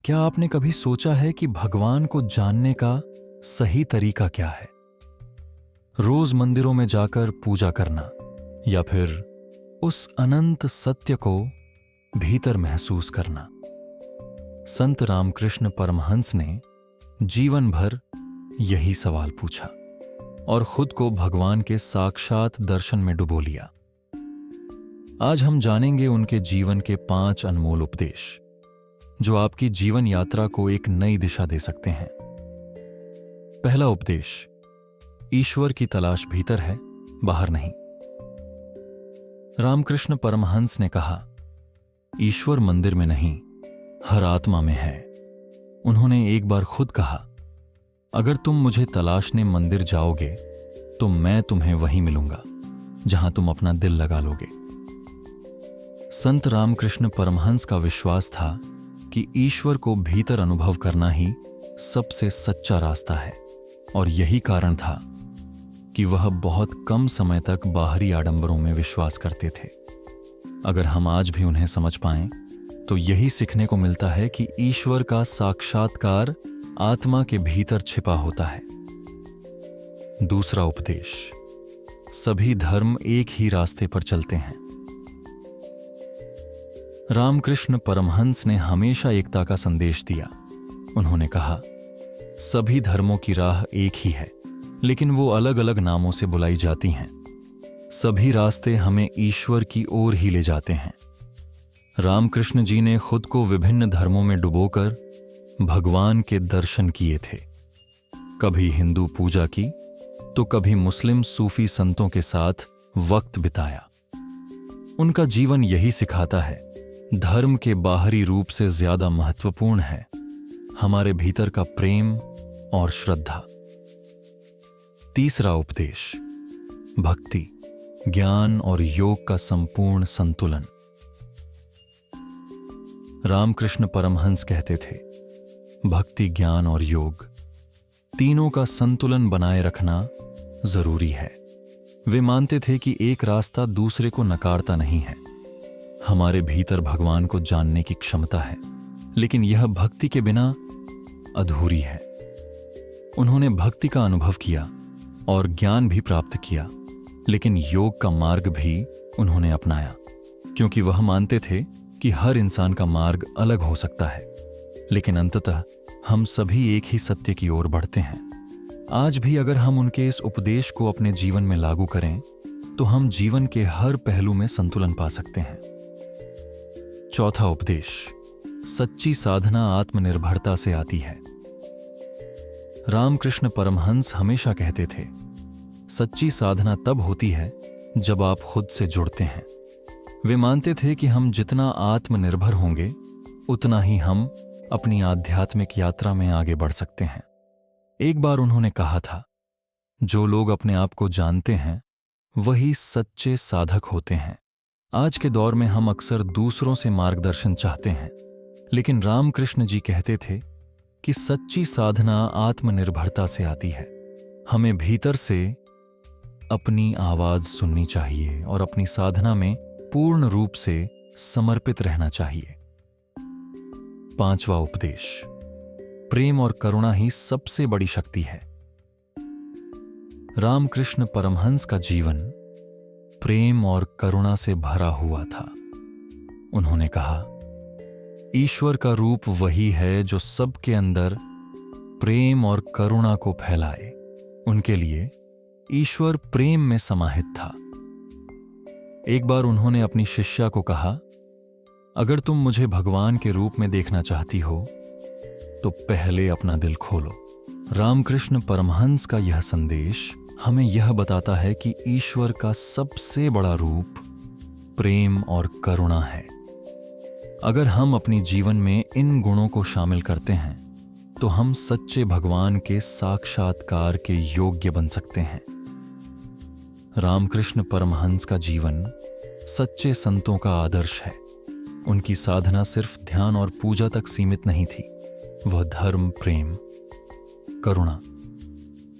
क्या आपने कभी सोचा है कि भगवान को जानने का सही तरीका क्या है? रोज मंदिरों में जाकर पूजा करना या फिर उस अनंत सत्य को भीतर महसूस करना? संत रामकृष्ण परमहंस ने जीवन भर यही सवाल पूछा और खुद को भगवान के साक्षात दर्शन में डुबो लिया। आज हम जानेंगे उनके जीवन के 5 अनमोल उपदेश जो आपकी जीवन यात्रा को एक नई दिशा दे सकते हैं। पहला उपदेश, ईश्वर की तलाश भीतर है, बाहर नहीं। रामकृष्ण परमहंस ने कहा, ईश्वर मंदिर में नहीं, हर आत्मा में है। उन्होंने एक बार खुद कहा, अगर तुम मुझे तलाशने मंदिर जाओगे तो मैं तुम्हें वहीं मिलूंगा जहां तुम अपना दिल लगा लोगे। संत रामकृष्ण परमहंस का विश्वास था कि ईश्वर को भीतर अनुभव करना ही सबसे सच्चा रास्ता है, और यही कारण था कि वह बहुत कम समय तक बाहरी आडंबरों में विश्वास करते थे। अगर हम आज भी उन्हें समझ पाएं तो यही सीखने को मिलता है कि ईश्वर का साक्षात्कार आत्मा के भीतर छिपा होता है। दूसरा उपदेश, सभी धर्म एक ही रास्ते पर चलते हैं। रामकृष्ण परमहंस ने हमेशा एकता का संदेश दिया। उन्होंने कहा, सभी धर्मों की राह एक ही है, लेकिन वो अलग अलग नामों से बुलाई जाती हैं। सभी रास्ते हमें ईश्वर की ओर ही ले जाते हैं। रामकृष्ण जी ने खुद को विभिन्न धर्मों में डुबोकर भगवान के दर्शन किए थे। कभी हिंदू पूजा की तो कभी मुस्लिम सूफी संतों के साथ वक्त बिताया। उनका जीवन यही सिखाता है, धर्म के बाहरी रूप से ज्यादा महत्वपूर्ण है हमारे भीतर का प्रेम और श्रद्धा। तीसरा उपदेश, भक्ति, ज्ञान और योग का संपूर्ण संतुलन। रामकृष्ण परमहंस कहते थे, भक्ति, ज्ञान और योग तीनों का संतुलन बनाए रखना जरूरी है। वे मानते थे कि एक रास्ता दूसरे को नकारता नहीं है। हमारे भीतर भगवान को जानने की क्षमता है, लेकिन यह भक्ति के बिना अधूरी है। उन्होंने भक्ति का अनुभव किया और ज्ञान भी प्राप्त किया, लेकिन योग का मार्ग भी उन्होंने अपनाया, क्योंकि वह मानते थे कि हर इंसान का मार्ग अलग हो सकता है, लेकिन अंततः हम सभी एक ही सत्य की ओर बढ़ते हैं। आज भी अगर हम उनके इस उपदेश को अपने जीवन में लागू करें तो हम जीवन के हर पहलू में संतुलन पा सकते हैं। चौथा उपदेश, सच्ची साधना आत्मनिर्भरता से आती है। रामकृष्ण परमहंस हमेशा कहते थे, सच्ची साधना तब होती है जब आप खुद से जुड़ते हैं। वे मानते थे कि हम जितना आत्मनिर्भर होंगे उतना ही हम अपनी आध्यात्मिक यात्रा में आगे बढ़ सकते हैं। एक बार उन्होंने कहा था, जो लोग अपने आप को जानते हैं वही सच्चे साधक होते हैं। आज के दौर में हम अक्सर दूसरों से मार्गदर्शन चाहते हैं, लेकिन रामकृष्ण जी कहते थे कि सच्ची साधना आत्मनिर्भरता से आती है। हमें भीतर से अपनी आवाज सुननी चाहिए और अपनी साधना में पूर्ण रूप से समर्पित रहना चाहिए। पांचवा उपदेश, प्रेम और करुणा ही सबसे बड़ी शक्ति है। रामकृष्ण परमहंस का जीवन प्रेम और करुणा से भरा हुआ था। उन्होंने कहा, ईश्वर का रूप वही है जो सबके अंदर प्रेम और करुणा को फैलाए। उनके लिए ईश्वर प्रेम में समाहित था। एक बार उन्होंने अपनी शिष्या को कहा, अगर तुम मुझे भगवान के रूप में देखना चाहती हो तो पहले अपना दिल खोलो। रामकृष्ण परमहंस का यह संदेश हमें यह बताता है कि ईश्वर का सबसे बड़ा रूप प्रेम और करुणा है। अगर हम अपनी जीवन में इन गुणों को शामिल करते हैं तो हम सच्चे भगवान के साक्षात्कार के योग्य बन सकते हैं। रामकृष्ण परमहंस का जीवन सच्चे संतों का आदर्श है। उनकी साधना सिर्फ ध्यान और पूजा तक सीमित नहीं थी, वह धर्म, प्रेम, करुणा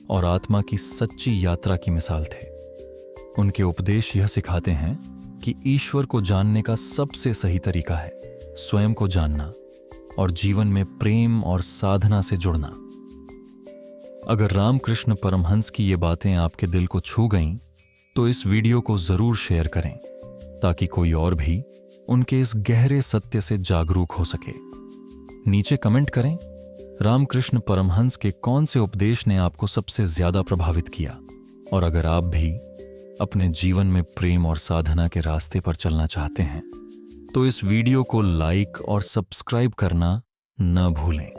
और आत्मा की सच्ची यात्रा की मिसाल थे। उनके उपदेश यह सिखाते हैं कि ईश्वर को जानने का सबसे सही तरीका है स्वयं को जानना और जीवन में प्रेम और साधना से जुड़ना। अगर रामकृष्ण परमहंस की ये बातें आपके दिल को छू गईं, तो इस वीडियो को जरूर शेयर करें ताकि कोई और भी उनके इस गहरे सत्य से जागरूक हो सके। नीचे कमेंट करें, रामकृष्ण परमहंस के कौन से उपदेश ने आपको सबसे ज्यादा प्रभावित किया। और अगर आप भी अपने जीवन में प्रेम और साधना के रास्ते पर चलना चाहते हैं, तो इस वीडियो को लाइक और सब्सक्राइब करना न भूलें।